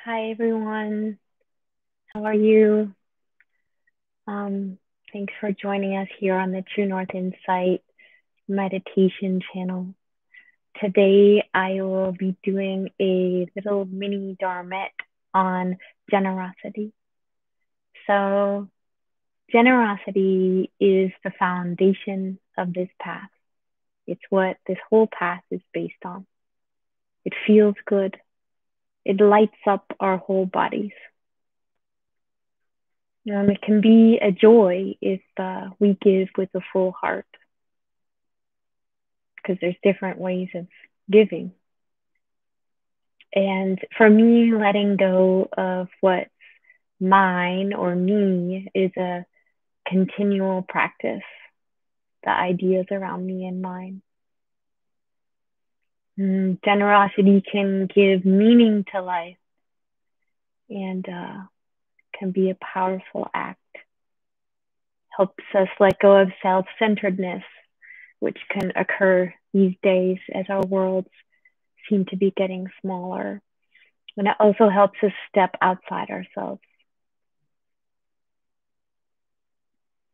Hi everyone, how are you? Um, Thanks for joining us here on the True North Insight meditation channel. Today I will be doing a little mini dharmet on generosity. So generosity is the foundation of this path. It's what this whole path is based on. It feels good. It lights up our whole bodies. It can be a joy if we give with a full heart, because there's different ways of giving. And for me, letting go of what's mine or me is a continual practice, the ideas around me and mine. Generosity can give meaning to life and can be a powerful act. Helps us let go of self-centeredness, which can occur these days as our worlds seem to be getting smaller. And it also helps us step outside ourselves.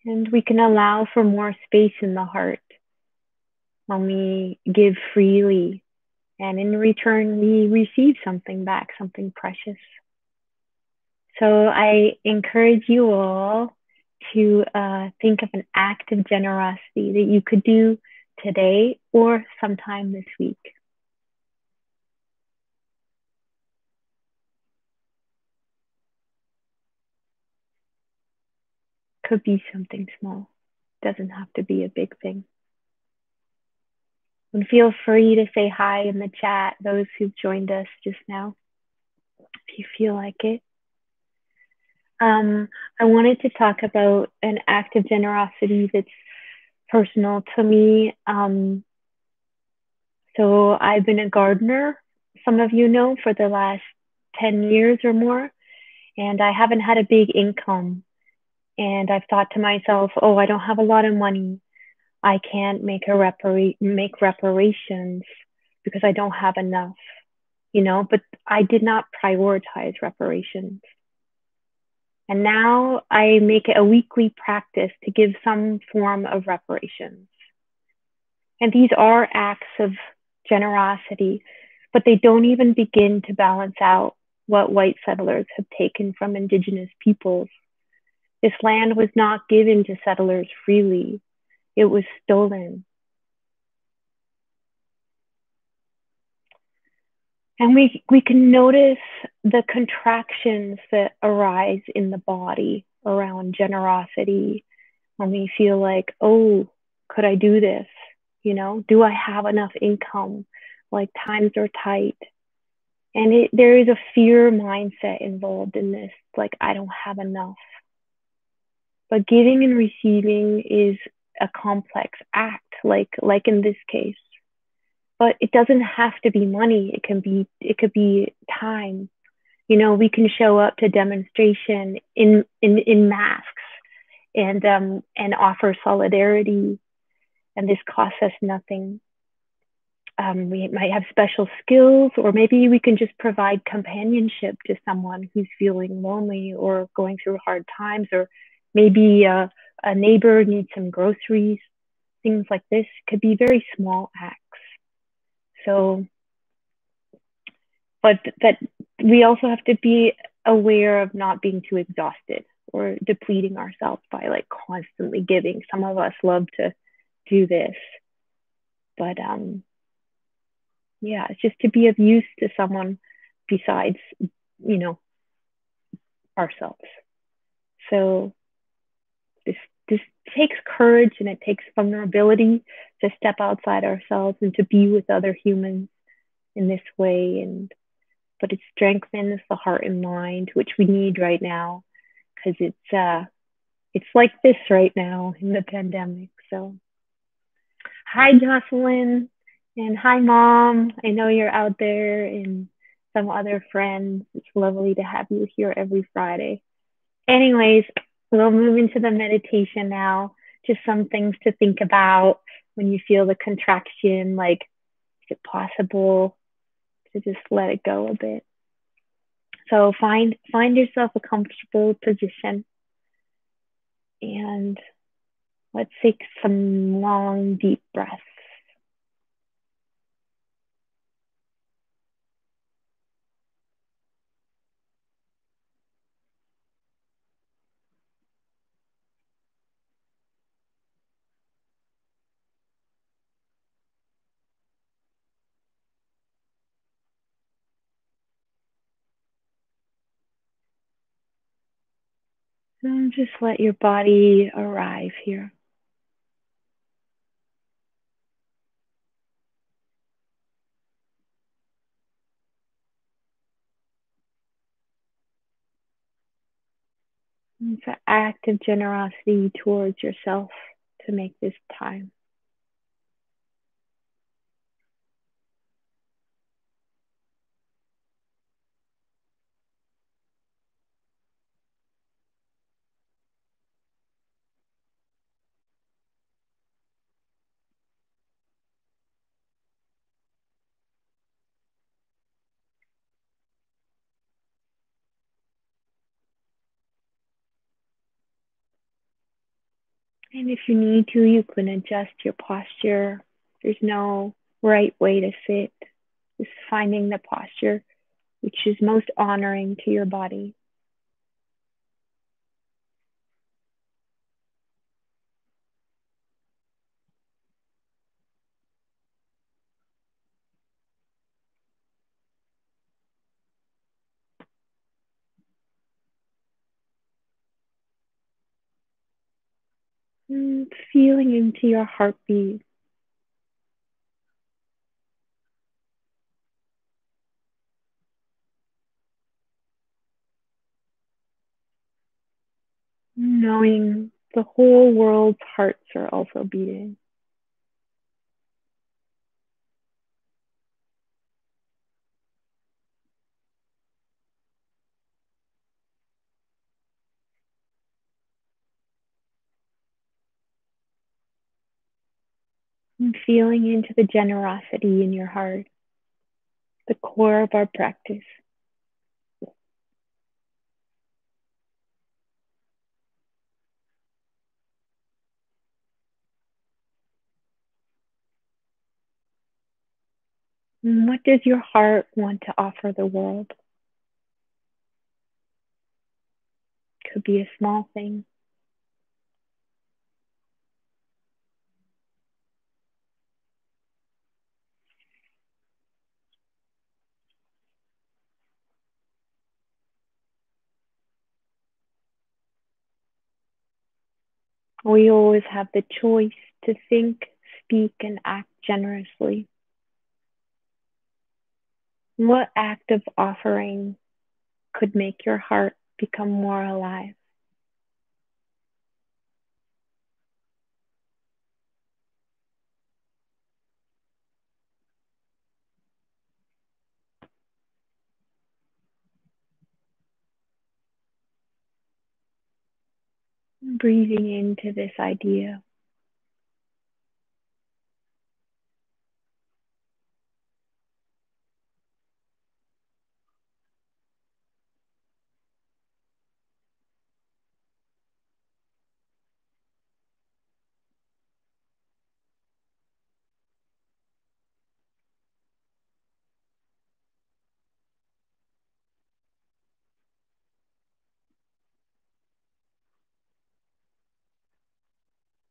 And we can allow for more space in the heart when we give freely. And in return, we receive something back, something precious. So I encourage you all to think of an act of generosity that you could do today or sometime this week. Could be something small. Doesn't have to be a big thing. And feel free to say hi in the chat, those who've joined us just now, if you feel like it. I wanted to talk about an act of generosity that's personal to me. So I've been a gardener, some of you know, for the last 10 years or more, and I haven't had a big income. And I've thought to myself, oh, I don't have a lot of money. I can't make reparations because I don't have enough, but I did not prioritize reparations. And now I make it a weekly practice to give some form of reparations. And these are acts of generosity, but they don't even begin to balance out what white settlers have taken from indigenous peoples. This land was not given to settlers freely. It was stolen. And we can notice the contractions that arise in the body around generosity when we feel like, oh, could I do this? Do I have enough income? Like times are tight. And there is a fear mindset involved in this, like I don't have enough. But giving and receiving is a complex act, like in this case. But it doesn't have to be money. It could be time. We can show up to demonstration in masks and offer solidarity, and this costs us nothing. We might have special skills, or maybe we can just provide companionship to someone who's feeling lonely or going through hard times, or maybe a neighbor needs some groceries. Things like this could be very small acts. So, but that we also have to be aware of not being too exhausted or depleting ourselves by like constantly giving. Some of us love to do this, but yeah, it's just to be of use to someone besides, ourselves. So this takes courage, and it takes vulnerability to step outside ourselves and to be with other humans in this way. But it strengthens the heart and mind, which we need right now, because it's like this right now in the pandemic. So hi, Jocelyn, and hi, Mom. I know you're out there, and some other friends. It's lovely to have you here every Friday. Anyways, we'll move into the meditation now. Just some things to think about when you feel the contraction, like, is it possible to just let it go a bit? So find yourself a comfortable position, and let's take some long, deep breaths. And just let your body arrive here. It's an act of generosity towards yourself to make this time. And if you need to, you can adjust your posture. There's no right way to sit. Just finding the posture which is most honoring to your body. And feeling into your heartbeat. Knowing the whole world's hearts are also beating. And feeling into the generosity in your heart, the core of our practice. And what does your heart want to offer the world? Could be a small thing. We always have the choice to think, speak, and act generously. What act of offering could make your heart become more alive? Breathing into this idea.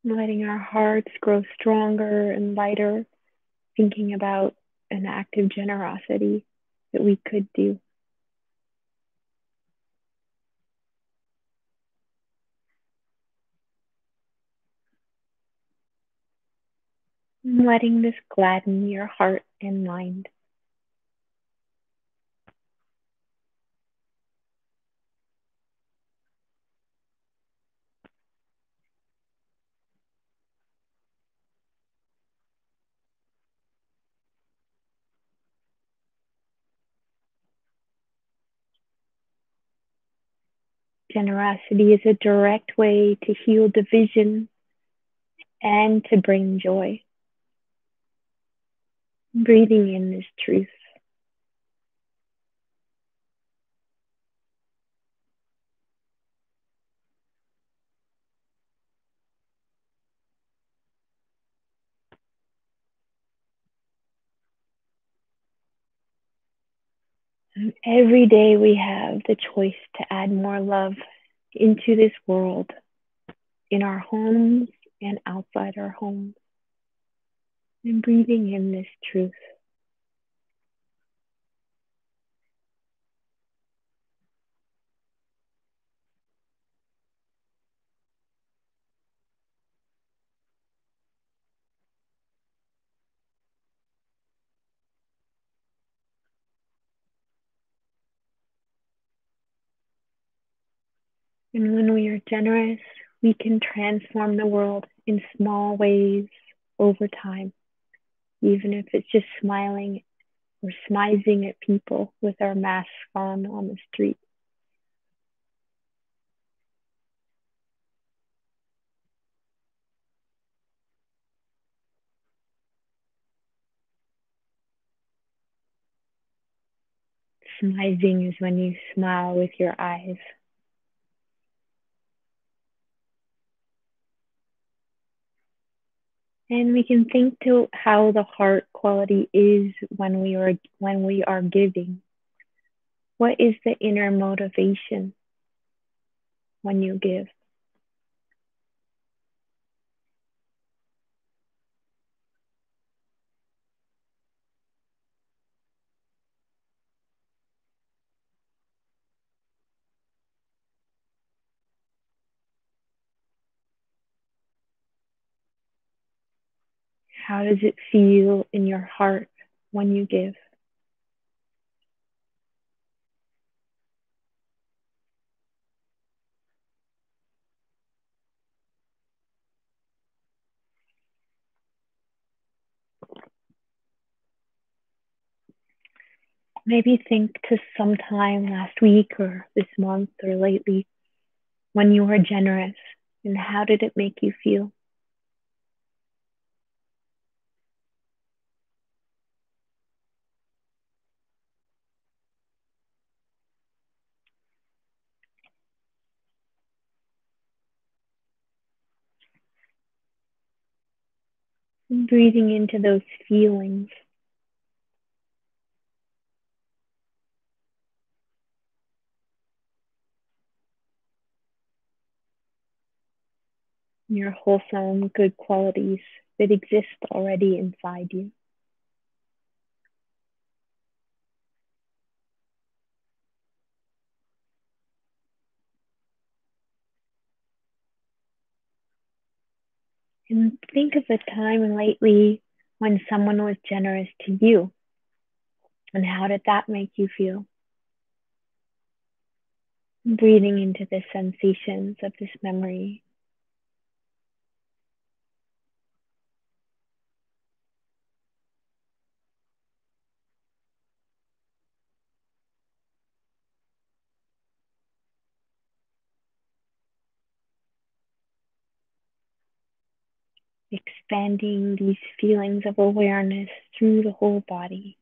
Letting our hearts grow stronger and lighter, thinking about an act of generosity that we could do. Letting this gladden your heart and mind. Generosity is a direct way to heal division and to bring joy. Breathing in this truth. Every day we have the choice to add more love into this world, in our homes and outside our homes, and breathing in this truth. And when we are generous, we can transform the world in small ways over time, even if it's just smiling or smizing at people with our masks on the street. Smizing is when you smile with your eyes. And we can think to how the heart quality is when we are giving. What is the inner motivation when you give? How does it feel in your heart when you give? Maybe think to sometime last week or this month or lately when you were generous, and how did it make you feel? And breathing into those feelings. Your wholesome, good qualities that exist already inside you. And think of a time lately when someone was generous to you, and how did that make you feel? Breathing into the sensations of this memory. Expanding these feelings of awareness through the whole body.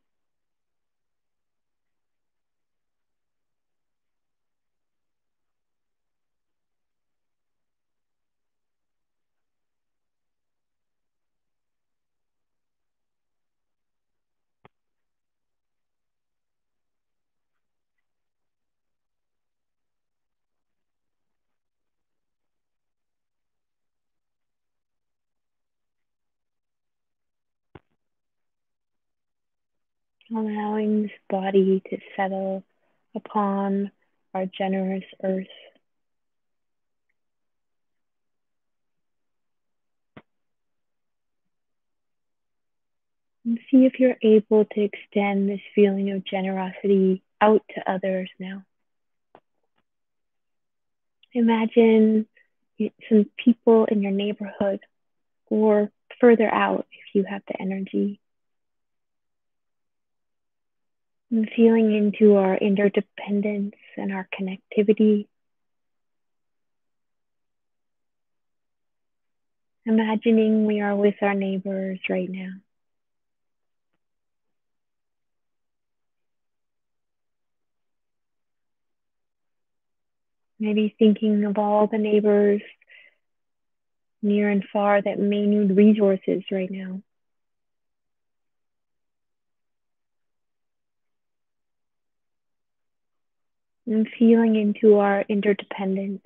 Allowing this body to settle upon our generous earth. And see if you're able to extend this feeling of generosity out to others now. Imagine some people in your neighborhood or further out if you have the energy. And feeling into our interdependence and our connectivity. Imagining we are with our neighbors right now. Maybe thinking of all the neighbors near and far that may need resources right now. and feeling into our interdependence.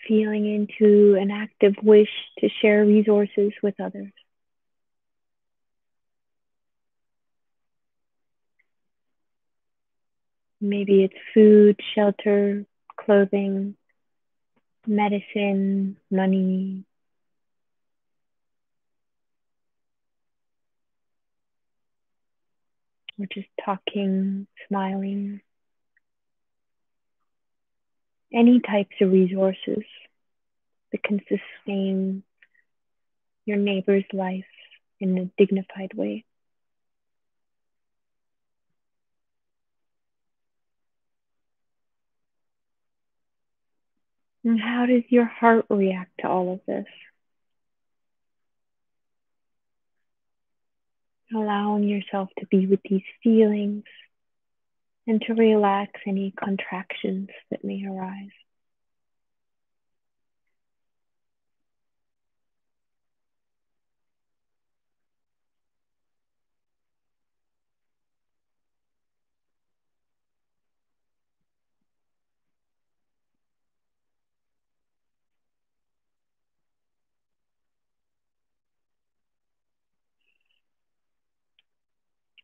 Feeling into an active wish to share resources with others. Maybe it's food, shelter, clothing, medicine, money, or just talking, smiling. Any types of resources that can sustain your neighbor's life in a dignified way. And how does your heart react to all of this? Allowing yourself to be with these feelings and to relax any contractions that may arise.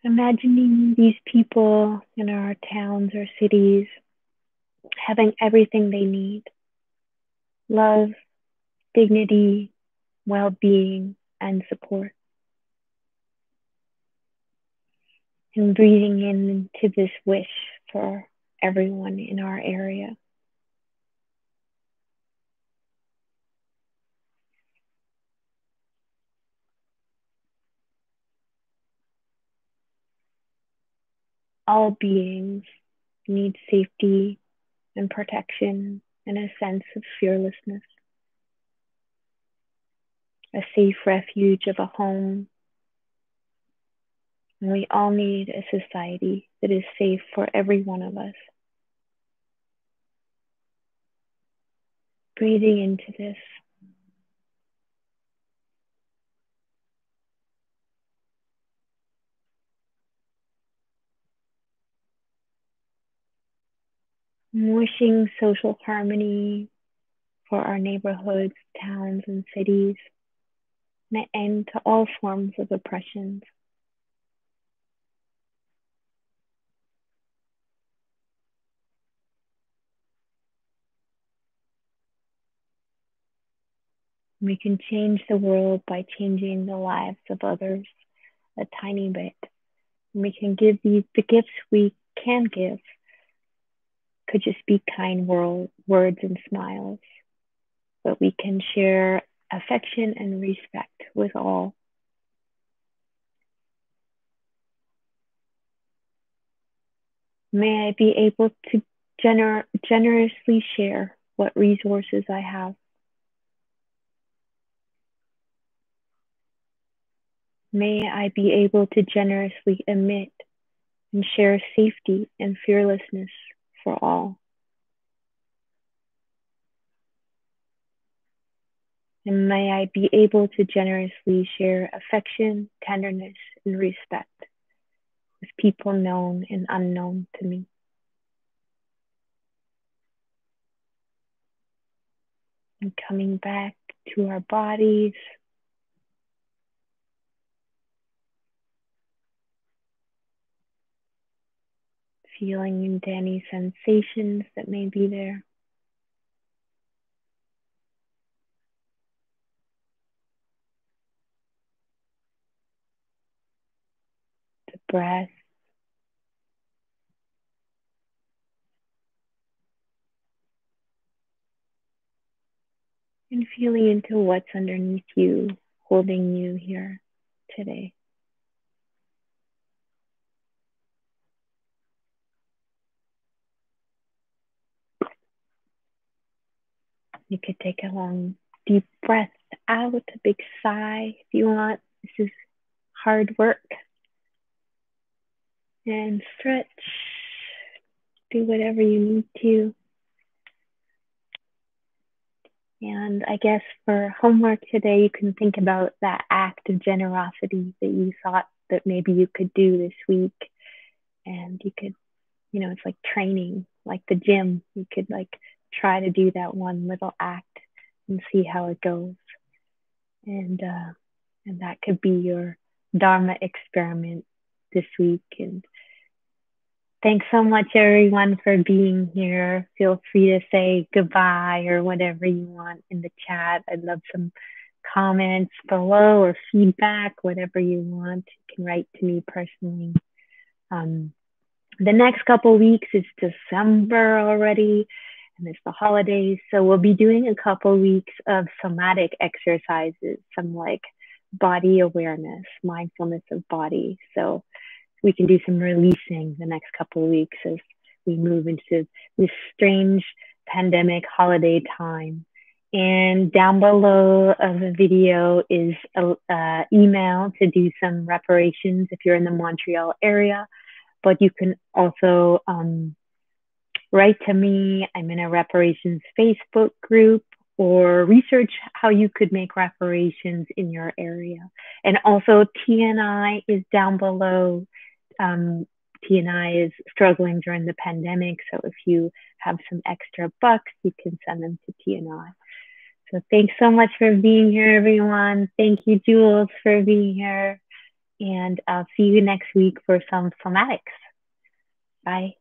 Imagining these people in our towns or cities having everything they need: love, dignity, well being, and support. And breathing into this wish for everyone in our area. All beings need safety and protection and a sense of fearlessness, a safe refuge of a home. And we all need a society that is safe for every one of us. Breathing into this. Wishing social harmony for our neighborhoods, towns, and cities, and an end to all forms of oppression. We can change the world by changing the lives of others a tiny bit. We can give the gifts we can give could just be kind words and smiles, but we can share affection and respect with all. May I be able to generously share what resources I have. May I be able to generously emit and share safety and fearlessness for all. And may I be able to generously share affection, tenderness, and respect with people known and unknown to me. And coming back to our bodies, feeling into any sensations that may be there. The breath. And feeling into what's underneath you, holding you here today. You could take a long, deep breath out, a big sigh if you want. This is hard work. And stretch. Do whatever you need to. And I guess for homework today, you can think about that act of generosity that you thought that maybe you could do this week. And you could, it's like training, like the gym. You could like try to do that one little act and see how it goes. And that could be your Dharma experiment this week. And thanks so much, everyone, for being here. Feel free to say goodbye or whatever you want in the chat. I'd love some comments below or feedback, whatever you want. You can write to me personally. The next couple weeks is December already, and it's the holidays. So we'll be doing a couple weeks of somatic exercises, some like body awareness, mindfulness of body. So we can do some releasing the next couple of weeks as we move into this strange pandemic holiday time. And down below of the video is an email to do some reparations if you're in the Montreal area. But you can also write to me. I'm in a reparations Facebook group, or research how you could make reparations in your area. And also TNI is down below. TNI is struggling during the pandemic. So if you have some extra bucks, you can send them to TNI. So thanks so much for being here, everyone. Thank you, Jules, for being here. And I'll see you next week for some somatics. Bye.